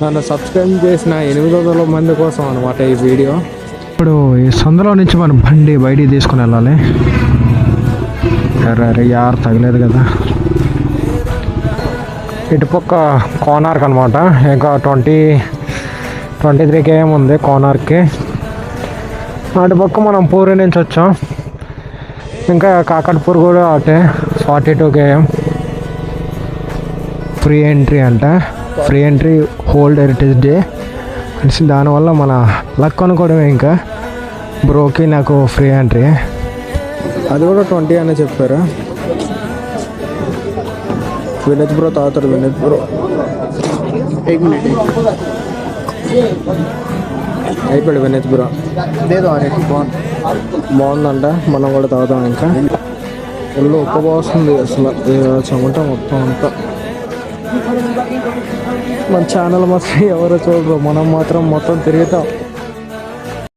నన్ను సబ్స్క్రైబ్ చేసిన 800 మంది కోసం అనమాట ఈ వీడియో. ఇప్పుడు ఈ సందులో నుంచి మనం బండి బయటికి తీసుకుని వెళ్ళాలి. అరే యార్ తగలేదు కదా. ఇటుపక్క కోనార్క్ అనమాట. ఇంకా 23 km ఉంది కోనార్క్కి. అటుపక్క మనం పూరి నుంచి వచ్చాం. ఇంకా కాకట్పూర్ కూడా అటే 42 km. ఫ్రీ ఎంట్రీ అంట. Free entry world heritage day అనేసి దానివల్ల మన లక్ అనుకోవడమే. ఇంకా బ్రోకి నాకు ఫ్రీ ఎంట్రీ, అది కూడా 20 అనే చెప్పారు. వినోద్ బ్రో తాగుతారు. వినోద్ బ్రో అయిపోయాడు. వినోద్ బ్రో బాగుందంట. మనం కూడా తాగుతాం. ఇంకా ఒళ్ళు ఉప్పబోస్తుంది అసలు, చెమట మొత్తం అంతా. మన ఛానల్ మాత్రం ఎవరో చూడరు, మనం మాత్రం మొత్తం తిరుగుతాం.